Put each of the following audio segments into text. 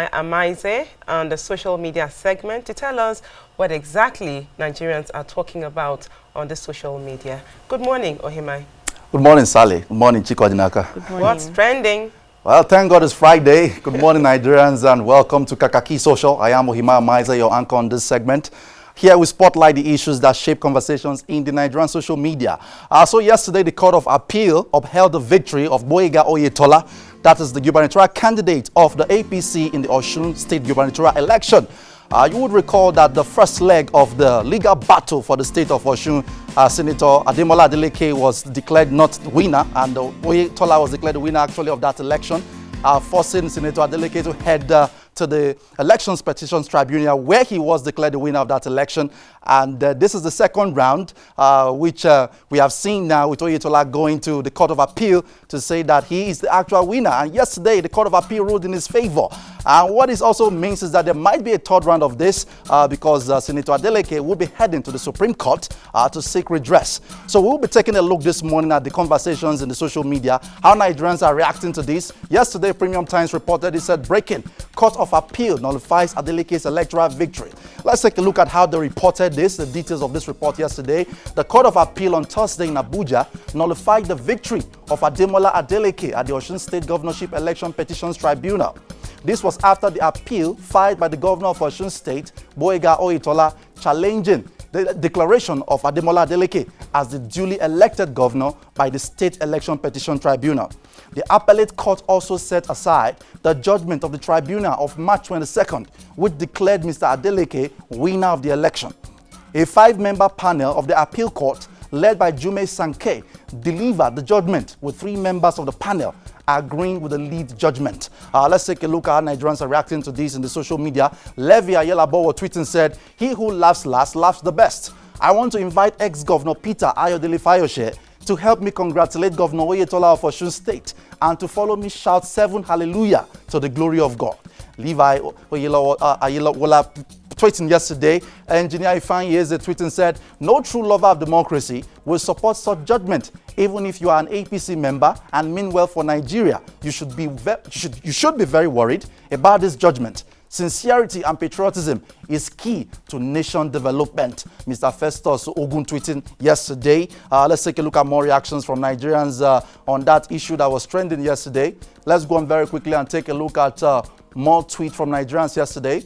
Ohima Amaize on the social media segment to tell us what exactly Nigerians are talking about on the social media. Good morning, Ohima. Good morning, Sally. Good morning, Chiko Dinaka. Good morning. What's trending? Well, thank God it's Friday. Good morning, Nigerians, and welcome to Kakaaki Social. I am Ohima Amaize, your anchor on this segment. Here we spotlight the issues that shape conversations in the Nigerian social media. So yesterday, the Court of Appeal upheld the victory of Oyetola, that is the gubernatorial candidate of the APC in the Osun State gubernatorial election. You would recall that the first leg of the legal battle for the state of Osun, Senator Adeleke was declared not winner, and Oyetola was declared the winner actually of that election, forcing Senator Adeleke to head to the Elections Petitions Tribunal, where he was declared the winner of that election. And this is the second round, which we have seen now with Oyetola going to the Court of Appeal to say that he is the actual winner. And yesterday, the Court of Appeal ruled in his favor. And what this also means is that there might be a third round of this because Senator Adeleke will be heading to the Supreme Court to seek redress. So we'll be taking a look this morning at the conversations in the social media, how Nigerians are reacting to this. Yesterday, Premium Times reported, it said, breaking, Court of Appeal nullifies Adeleke's electoral victory. Let's take a look at how they reported this, the details of this report yesterday. The Court of Appeal on Thursday in Abuja nullified the victory of Adeleke at the Osun State Governorship Election Petitions Tribunal. This was after the appeal filed by the governor of Osun State, Oyetola, challenging the declaration of Adeleke as the duly elected governor by the State Election Petition Tribunal. The appellate court also set aside the judgment of the tribunal of March 22nd, which declared Mr. Adeleke winner of the election. A 5-member panel of the appeal court, led by Jume Sankey, delivered the judgment, with 3 members of the panel agreeing with the lead judgment. Let's take a look at how Nigerians are reacting to this in the social media. Levi Ayelabo tweeting said, "He who laughs last laughs the best. I want to invite ex-governor Peter Ayodele Fayose to help me congratulate Governor Oyetola of Osun State and to follow me shout 7 hallelujah to the glory of God." Levi Ayelabo tweeting yesterday, Engineer Ifan Yeze tweeting said, "No true lover of democracy will support such judgment. Even if you are an APC member and mean well for Nigeria, you should be very worried about this judgment. Sincerity and patriotism is key to nation development." Mr. Festus Ogun tweeting yesterday. Let's take a look at more reactions from Nigerians on that issue that was trending yesterday. Let's go on very quickly and take a look at more tweets from Nigerians yesterday.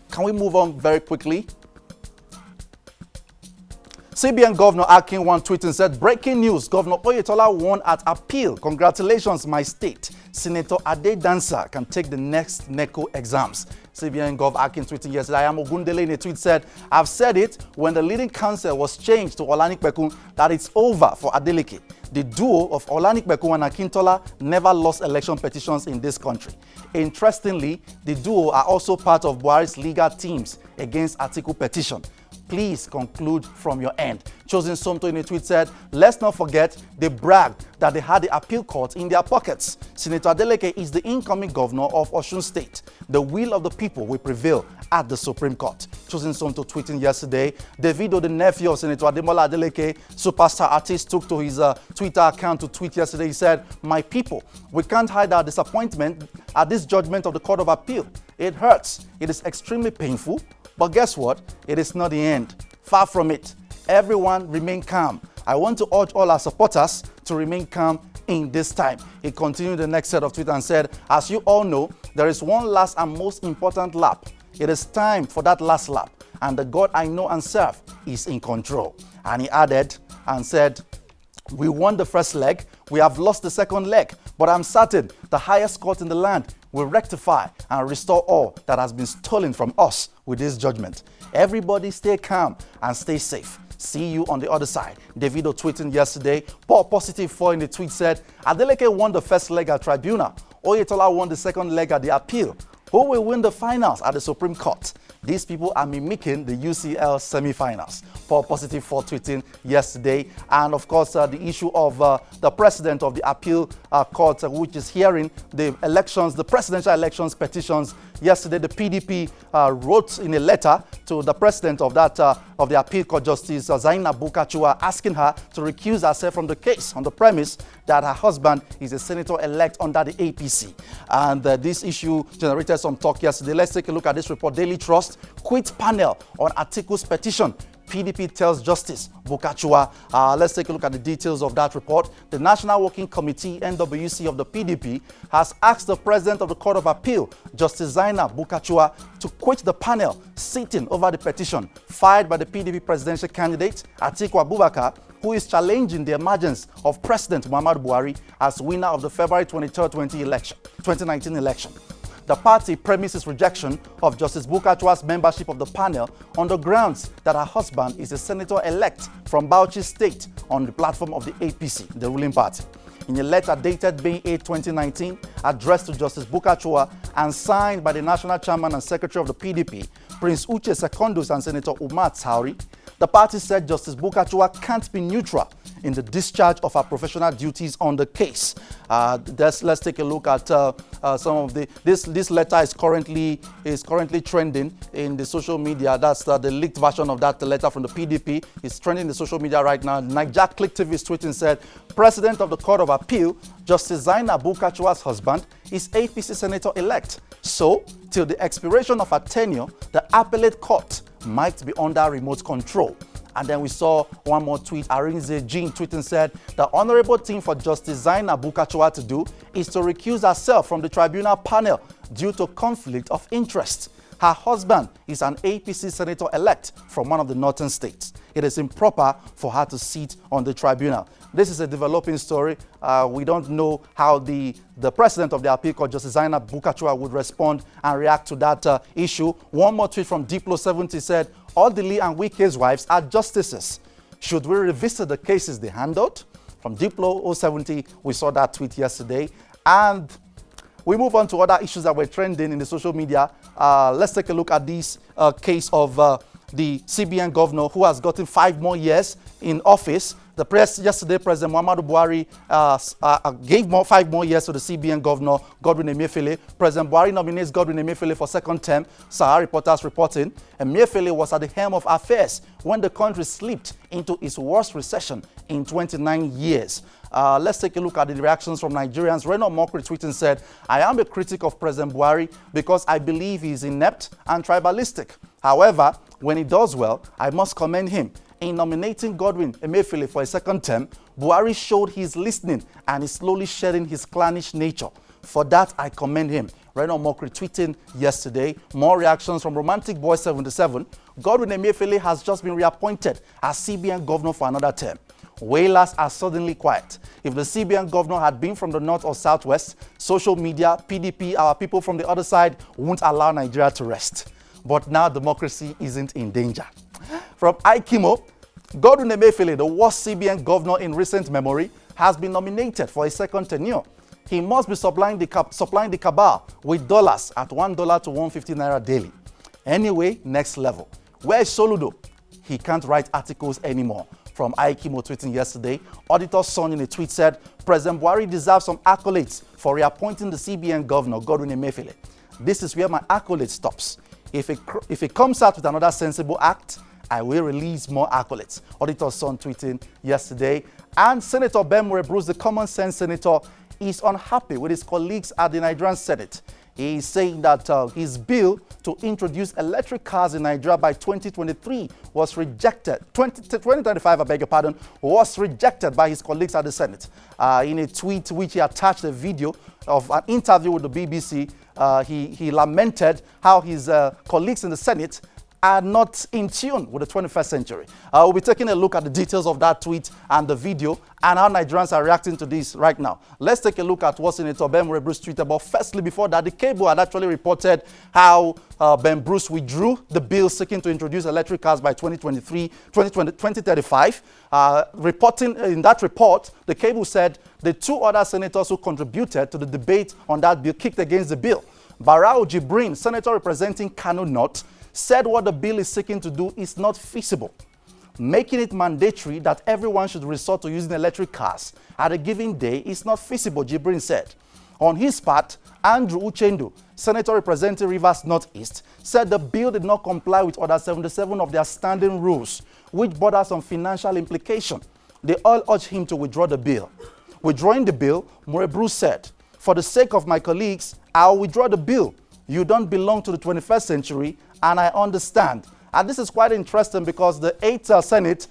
Can we move on very quickly? CBN Governor Akin one tweeting said, "Breaking news, Governor Oyetola won at appeal. Congratulations, my state. Senator Ade Dancer can take the next NECO exams." CBN Gov Akin tweeting yesterday. I am Ogundele in a tweet said, "I've said it when the leading counsel was changed to Olanipekun that it's over for Adeleke. The duo of Olanipekun and Akintola never lost election petitions in this country. Interestingly, the duo are also part of Buhari's legal teams against article petition. Please conclude from your end." Chosen Somto in a tweet said, "Let's not forget they bragged that they had the appeal court in their pockets. Senator Adeleke is the incoming governor of Osun State. The will of the people will prevail at the Supreme Court." Chosen Somto tweeting yesterday, Davido, the nephew of Senator Adeleke, superstar artist, took to his Twitter account to tweet yesterday. He said, "My people, we can't hide our disappointment at this judgment of the Court of Appeal. It hurts. It is extremely painful. But guess what? It is not the end. Far from it. Everyone remain calm. I want to urge all our supporters to remain calm in this time." He continued the next set of tweets and said, "As you all know, there is one last and most important lap. It is time for that last lap, and the God I know and serve is in control." And he added and said, "We won the first leg, we have lost the second leg, but I'm certain the highest court in the land will rectify and restore all that has been stolen from us with this judgment. Everybody stay calm and stay safe. See you on the other side." Davido tweeting yesterday. Paul Positive 4 in the tweet said, "Adeleke won the first leg at tribunal. Oyetola won the second leg at the appeal. Who will win the finals at the Supreme Court? These people are mimicking the UCL semi-finals." Paul Positive 4 tweeting yesterday. And of course, the issue of the president of the appeal court, which is hearing the elections, the presidential elections petitions. Yesterday, the PDP wrote in a letter to the president of that of the Appeal Court Justice Zainab Bukachua asking her to recuse herself from the case on the premise that her husband is a senator-elect under the APC. And this issue generated some talk yesterday. Let's take a look at this report. Daily Trust, quit panel on Atiku's petition. PDP tells Justice Bukachua. Let's take a look at the details of that report. The National Working Committee, NWC of the PDP, has asked the President of the Court of Appeal, Justice Zainab Bukachua, to quit the panel sitting over the petition filed by the PDP presidential candidate, Atiku Abubakar, who is challenging the emergence of President Muhammadu Buhari as winner of the February 23rd, 2019 election. The party premises rejection of Justice Bukachua's membership of the panel on the grounds that her husband is a senator-elect from Bauchi State on the platform of the APC, the ruling party. In a letter dated May 8, 2019, addressed to Justice Bukachua and signed by the National Chairman and Secretary of the PDP, Prince Uche Secondus and Senator Umar Tauri, the party said Justice Bukachua can't be neutral in the discharge of her professional duties on the case. Let's take a look at some of the. This letter is currently trending in the social media. That's the leaked version of that letter from the PDP. It's trending in the social media right now. Niger Click TV is tweeting said, President of the Court of Appeal, Justice Zainab Bukachua's husband, is APC senator-elect. So, till the expiration of her tenure, the appellate court might be under remote control. And then we saw one more tweet. Arinze Jean tweeting said, the honorable thing for Justice Zainab Bukachua to do is to recuse herself from the tribunal panel due to conflict of interest. Her husband is an APC senator-elect from one of the northern states. It is improper for her to sit on the tribunal. This is a developing story. We don't know how the president of the Appeal Court, Justice Zainab Bukachua, would respond and react to that issue. One more tweet from Diplo70 said, all the Lee and Wike's wives are justices. Should we revisit the cases they handled? From Diplo070, we saw that tweet yesterday. And we move on to other issues that were trending in the social media. Let's take a look at this case of the CBN governor who has gotten 5 more years in office. Yesterday, President Muhammadu Buhari gave 5 more years to the CBN governor, Godwin Emefiele. President Buhari nominates Godwin Emefiele for second term. Sahara reporters reporting Emefiele was at the helm of affairs when the country slipped into its worst recession in 29 years. Let's take a look at the reactions from Nigerians. Reno Mokri tweeting said, I am a critic of President Buhari because I believe he is inept and tribalistic. However, when he does well, I must commend him. In nominating Godwin Emefiele for a second term, Buhari showed he is listening and is slowly shedding his clannish nature. For that, I commend him. Reno Mokri tweeting yesterday. More reactions from Romantic Boy 77. Godwin Emefiele has just been reappointed as CBN governor for another term. Wailers are suddenly quiet. If the CBN governor had been from the north or southwest, social media, PDP, our people from the other side won't allow Nigeria to rest. But now democracy isn't in danger. From Aikimo, Godwin Emefiele, the worst CBN governor in recent memory, has been nominated for a second tenure. He must be supplying the cabal with dollars at $1 to 150 naira daily. Anyway, next level. Where is Soludo? He can't write articles anymore. From Aikimo tweeting yesterday, Auditor's Son in a tweet said, President Buhari deserves some accolades for reappointing the CBN governor, Godwin Emefiele. This is where my accolade stops. If it comes out with another sensible act, I will release more accolades. Auditor's Son tweeting yesterday. And Senator Bemre Bruce, the common sense senator, is unhappy with his colleagues at the Nigerian Senate. He is saying that his bill to introduce electric cars in Nigeria by 2023 was rejected. 2035, I beg your pardon, was rejected by his colleagues at the Senate. In a tweet which he attached a video of an interview with the BBC, he lamented how his colleagues in the Senate are not in tune with the 21st century. We'll be taking a look at the details of that tweet and the video and how Nigerians are reacting to this right now. Let's take a look at what Senator Ben Bruce tweeted about. Firstly, before that, the cable had actually reported how Ben Bruce withdrew the bill seeking to introduce electric cars by 2035. Reporting in that report, the cable said the 2 other senators who contributed to the debate on that bill kicked against the bill. Barau Jibrin, senator representing Kano North, said what the bill is seeking to do is not feasible. Making it mandatory that everyone should resort to using electric cars at a given day is not feasible, Jibrin said. On his part, Andrew Uchendu, Senator representing Rivers Northeast, said the bill did not comply with Order 77 of their standing rules, which borders on financial implication. They all urged him to withdraw the bill. Withdrawing the bill, Murebru said, "For the sake of my colleagues, I'll withdraw the bill. You don't belong to the 21st century, and I understand." And this is quite interesting because the 8th Senate,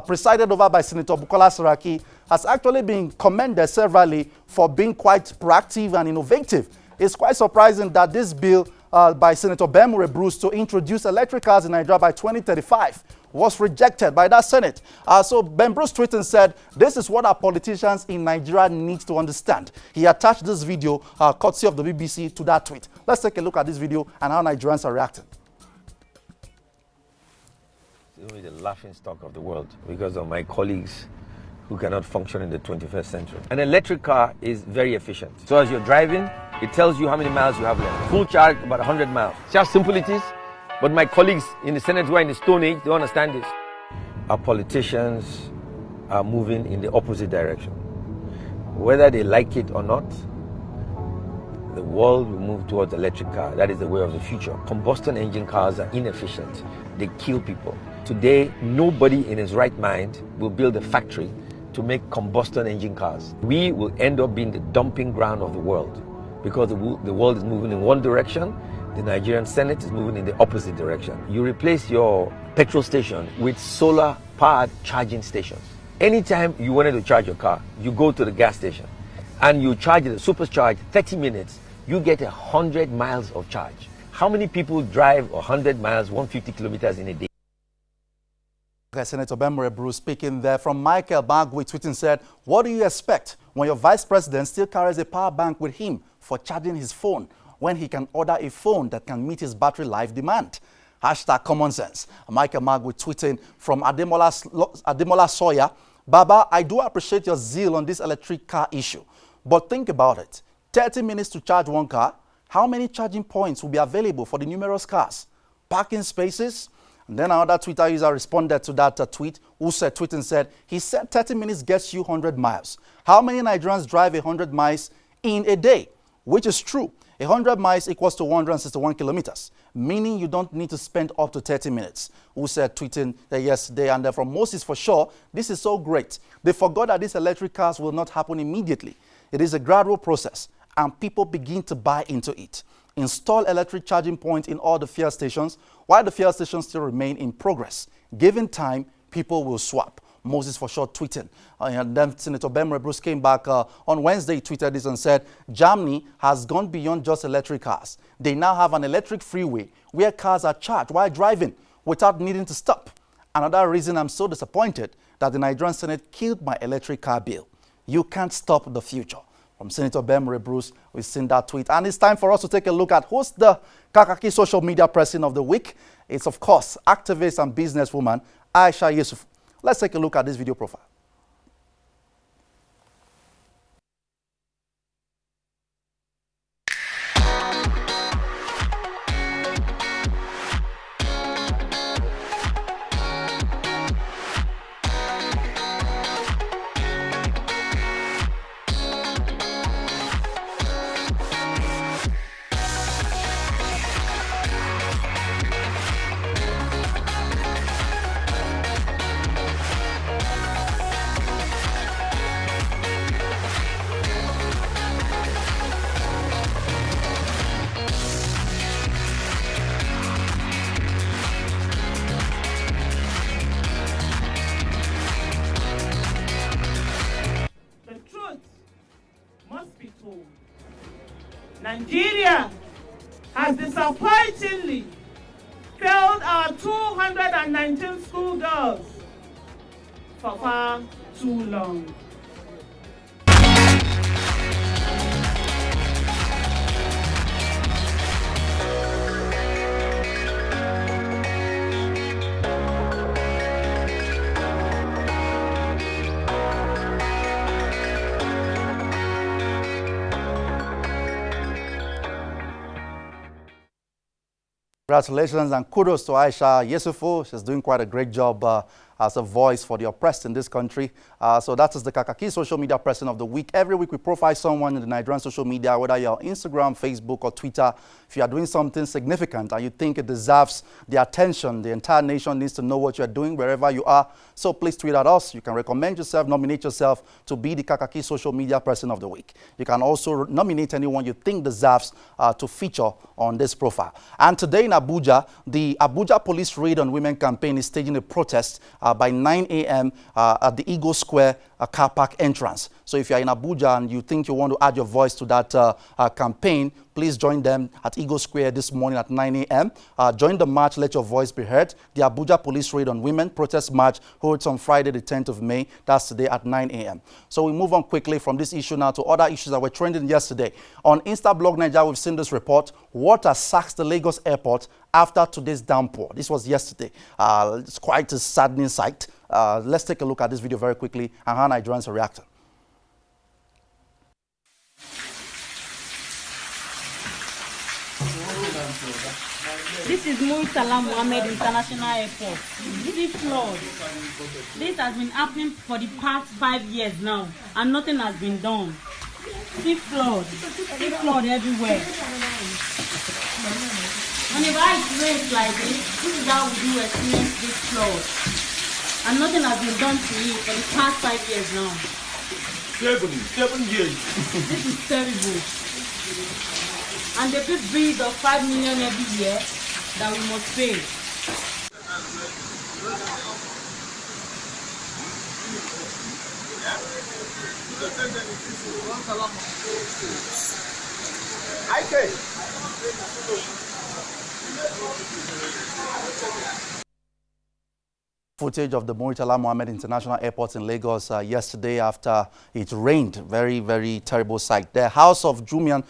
presided over by Senator Bukola Saraki, has actually been commended severally for being quite proactive and innovative. It's quite surprising that this bill by Senator Ben Murebru to introduce electric cars in Nigeria by 2035 was rejected by that Senate. So Ben Bruce tweeted and said, "This is what our politicians in Nigeria need to understand." He attached this video, courtesy of the BBC, to that tweet. Let's take a look at this video and how Nigerians are reacting. It's only the laughing stock of the world because of my colleagues who cannot function in the 21st century. An electric car is very efficient. So as you're driving, it tells you how many miles you have left. Full charge, about 100 miles. See how simple it is? But my colleagues in the Senate who are in the Stone Age, they understand this. Our politicians are moving in the opposite direction. Whether they like it or not, the world will move towards electric car. That is the way of the future. Combustion engine cars are inefficient. They kill people. Today, nobody in his right mind will build a factory to make combustion engine cars. We will end up being the dumping ground of the world because the world is moving in one direction. The Nigerian Senate is moving in the opposite direction. You replace your petrol station with solar-powered charging stations. Anytime you wanted to charge your car, you go to the gas station and you charge it, supercharge, 30 minutes, you get 100 miles of charge. How many people drive 100 miles, 150 kilometers in a day? Okay, Senator Ben Murebru speaking there. From Michael Magui tweeting said, "What do you expect when your vice president still carries a power bank with him for charging his phone when he can order a phone that can meet his battery life demand?" Hashtag common sense. Michael Magui tweeting from Ademola Sawyer, "Baba, I do appreciate your zeal on this electric car issue, but think about it. 30 minutes to charge one car. How many charging points will be available for the numerous cars? Parking spaces?" And then another Twitter user responded to that tweet, who said, tweeting said, he said 30 minutes gets you 100 miles. How many Nigerians drive 100 miles in a day? Which is true. 100 miles equals to 161 kilometers, meaning you don't need to spend up to 30 minutes. Who said, tweeting yesterday, and then from Moses for sure, this is so great. They forgot that these electric cars will not happen immediately. It is a gradual process, and people begin to buy into it. Install electric charging points in all the fuel stations, while the fuel stations still remain in progress. Given time, people will swap. Moses for sure tweeted. And then Senator Ben Murebru came back on Wednesday, he tweeted this and said, "Germany has gone beyond just electric cars. They now have an electric freeway where cars are charged while driving without needing to stop. Another reason I'm so disappointed that the Nigerian Senate killed my electric car bill. You can't stop the future." From Senator Ben Murebru, we've seen that tweet. And it's time for us to take a look at who's the Kakaaki social media person of the week. It's, of course, activist and businesswoman Aisha Yusuf. Let's take a look at this video profile. Nigeria has disappointingly failed our 219 schoolgirls for far too long. Congratulations and kudos to Aisha Yesufu. She's doing quite a great job as a voice for the oppressed in this country. So that is the Kakaaki Social Media Person of the Week. Every week we profile someone in the Nigerian social media, whether you're on Instagram, Facebook, or Twitter. If you are doing something significant and you think it deserves the attention, the entire nation needs to know what you're doing wherever you are. So please tweet at us. You can recommend yourself, nominate yourself to be the Kakaaki Social Media Person of the Week. You can also nominate anyone you think deserves to feature on this profile. And today in Abuja, the Abuja Police Raid on Women campaign is staging a protest by 9 a.m. At the Eagle Square car park entrance. So if you're in Abuja and you think you want to add your voice to that campaign, please join them at Eagle Square this morning at 9 a.m. Join the march, let your voice be heard. The Abuja Police Raid on Women protest march holds on Friday the 10th of May. That's today at 9 a.m. So we move on quickly from this issue now to other issues that were trending yesterday. On Instablog Nigeria, we've seen this report. Water sacks the Lagos airport after today's downpour. This was yesterday. It's quite a saddening sight. Let's take a look at this video very quickly and how Nigerians are reacting. This is Oyetola International Airport. This is flood. This has been happening for the past 5 years now, and nothing has been done. See flood everywhere. Whenever it rains like this is how we do experience this flood. And nothing has been done to it for the past 5 years now. 7 years. This is terrible. And they pay bills of 5 million every year that we must pay. Footage of the Murtala Mohammed International Airport in Lagos yesterday after it rained. Very, very terrible sight. The House of Jumian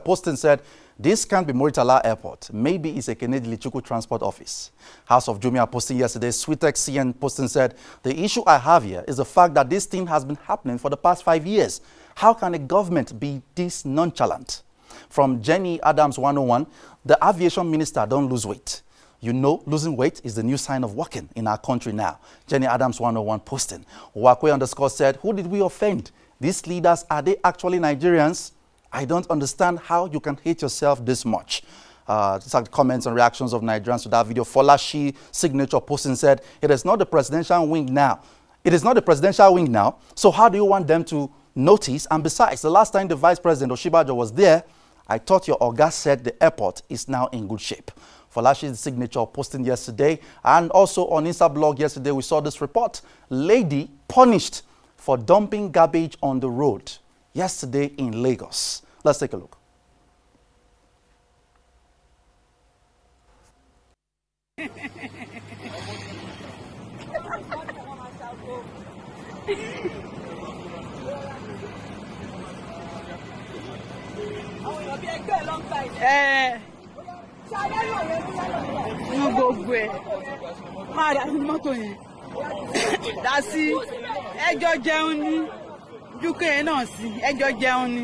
posting said, this can't be Murtala Airport. Maybe it's a Kennedy Lichuku Transport Office. House of Jumian posting yesterday, Sweetex CN posting said, the issue I have here is the fact that this thing has been happening for the past 5 years. How can a government be this nonchalant? From Jenny Adams 101, the aviation minister don't lose weight. You know, losing weight is the new sign of working in our country now. Jenny Adams 101 posting. Wakwe underscore said, who did we offend? These leaders, are they actually Nigerians? I don't understand how you can hate yourself this much. These are the comments and reactions of Nigerians to that video. Folashi signature posting said, it is not the presidential wing now. It is not the presidential wing now. So how do you want them to notice? And besides, the last time the Vice President Oshibajo was there, I thought your Oga said the airport is now in good shape. Folashi's signature posting yesterday, and also on Instablog yesterday we saw this report. Lady punished for dumping garbage on the road yesterday in Lagos. Let's take a look. Wọ́n gbogbo ẹ̀ máa dà sí mọ́tò yẹn dá sí ẹjọ́ jẹun ní dúkẹ́ yẹn náà sí ẹjọ́ jẹun ní.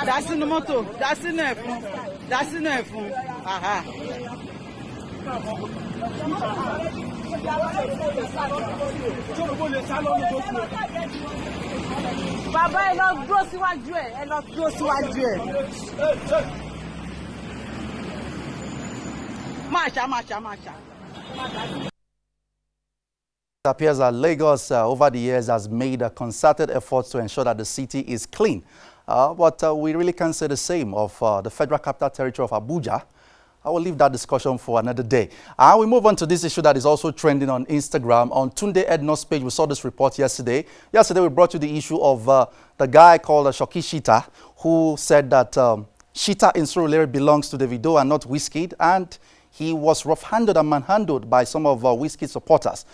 Dá sínú mọ́tò dá sínú ẹ̀fún. Bàbá ẹ lọ dúró síwájú ẹ. Máṣá. It appears that Lagos over the years has made a concerted effort to ensure that the city is clean. But we really can't say the same of the Federal Capital Territory of Abuja. I will leave that discussion for another day. We move on to this issue that is also trending on Instagram. On Tunde Edno's page, we saw this report yesterday. Yesterday, we brought you the issue of the guy called Shoki Shita, who said that Shita in Surulere belongs to Davido and not Wizkid, and he was rough-handed and manhandled by some of Wizkid supporters.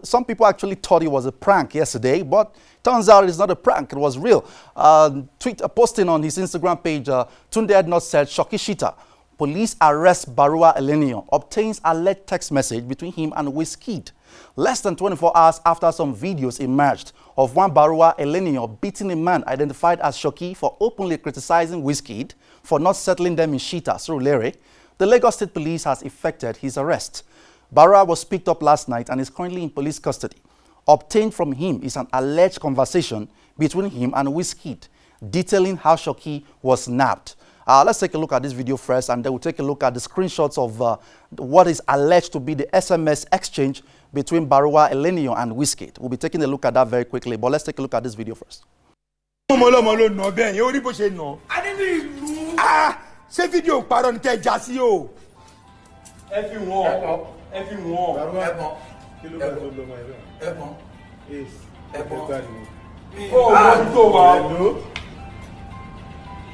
Some people actually thought it was a prank yesterday, but turns out it's not a prank, it was real. Posting on his Instagram page, Tunde Edno said, Shoki Shita Police arrest Barua Elenio, obtains alleged text message between him and Wizkid. Less than 24 hours after some videos emerged of one Barua Elenio beating a man identified as Shoki for openly criticizing Wizkid for not settling them in Shita, Surulere, the Lagos State Police has effected his arrest. Barua was picked up last night and is currently in police custody. Obtained from him is an alleged conversation between him and Wizkid, detailing how Shoki was nabbed. Let's take a look at this video first, and then we'll take a look at the screenshots of what is alleged to be the SMS exchange between Barua Elenio and Wizkid. We'll be taking a look at that very quickly, but let's take a look at this video first.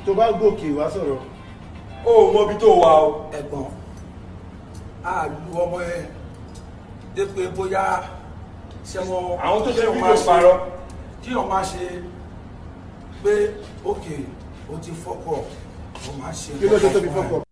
tó bá gòkè wá sọ̀rọ̀ ó mọ bí tó wà o. ẹ̀gbọ́n a lu ọmọ ẹ dé pé bóyá ṣe wọn àwọn tó ṣe fídíò parọ́ tí wọ́n máa ṣe pé òkè ó ti fọ́kọ̀ ó máa ṣe kí ló dé tó fi fọ́kọ̀.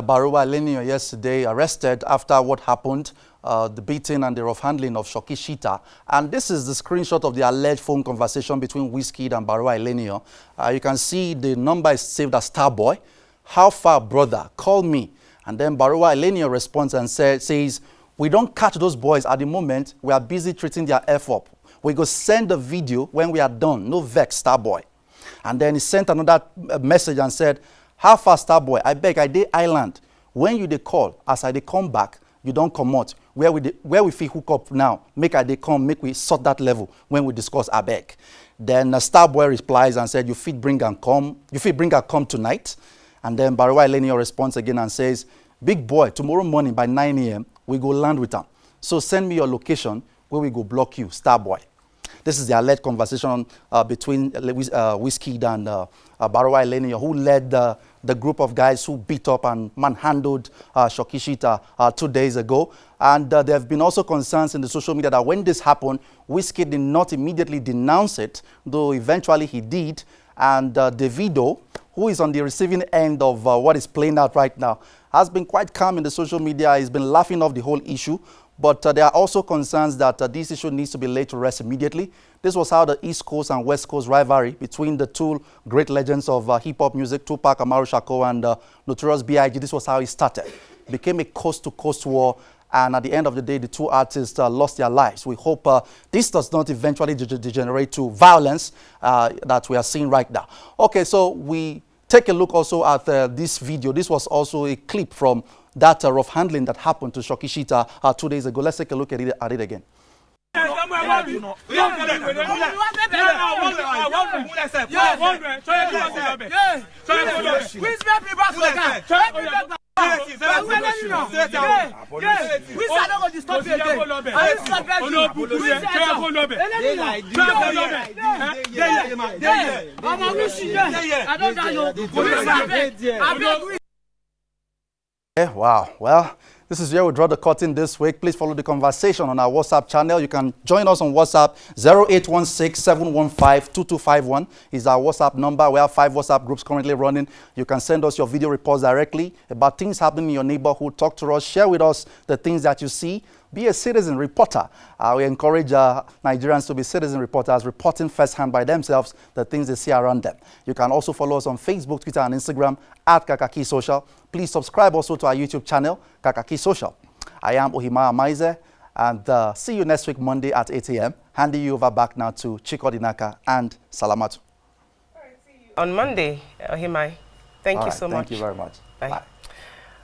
Barua Elenio yesterday arrested after what happened, the beating and the rough handling of Shoki Shita. And this is the screenshot of the alleged phone conversation between Wizkid and Barua Elenio. You can see the number is saved as Starboy. How far, brother? Call me. And then Barua Elenio responds and says, we don't catch those boys at the moment. We are busy treating their F up. We go send the video when we are done. No vex, Starboy. And then he sent another message and said, how far, Starboy? I beg, I dey island. When you dey call, as I dey come back, you don't come out. Where we fit hook up now, make I dey come, make we sort that level when we discuss I beg. Then Starboy replies and said, you fit bring her come tonight. And then Barua Elenio responds again and says, big boy, tomorrow morning by 9 a.m., we go land with them. So send me your location where we go block you, Starboy. This is the alleged conversation between Wizkid and Barua Elenio, who led the group of guys who beat up and manhandled Shoki Shita 2 days ago. And there have been also concerns in the social media that when this happened, Wizkid did not immediately denounce it, though eventually he did. And Davido, who is on the receiving end of what is playing out right now, has been quite calm in the social media. He's been laughing off the whole issue. But there are also concerns that this issue needs to be laid to rest immediately. This was how the East Coast and West Coast rivalry between the two great legends of hip-hop music, Tupac Amaru Shakur and Notorious B.I.G., this was how it started. It became a coast-to-coast war, and at the end of the day, the two artists lost their lives. We hope this does not eventually degenerate to violence that we are seeing right now. Okay, so we take a look also at this video. This was also a clip from that rough handling that happened to Shoki Shita 2 days ago. Let's take a look at it again. Wow. Well, this is where we draw the curtain this week. Please follow the conversation on our WhatsApp channel. You can join us on WhatsApp. 0816-715-2251 is our WhatsApp number. We have 5 WhatsApp groups currently running. You can send us your video reports directly about things happening in your neighborhood. Talk to us. Share with us the things that you see. Be a citizen reporter. We encourage Nigerians to be citizen reporters, reporting firsthand by themselves the things they see around them. You can also follow us on Facebook, Twitter, and Instagram at Kakaaki Social. Please subscribe also to our YouTube channel, Kakaaki Social. I am Ohima Maize, and see you next week, Monday at 8 a.m. Handing you over back now to Chiko Dinaka and Salamatu. On Monday, Ohima, thank you so much. Thank you very much. Bye. Bye.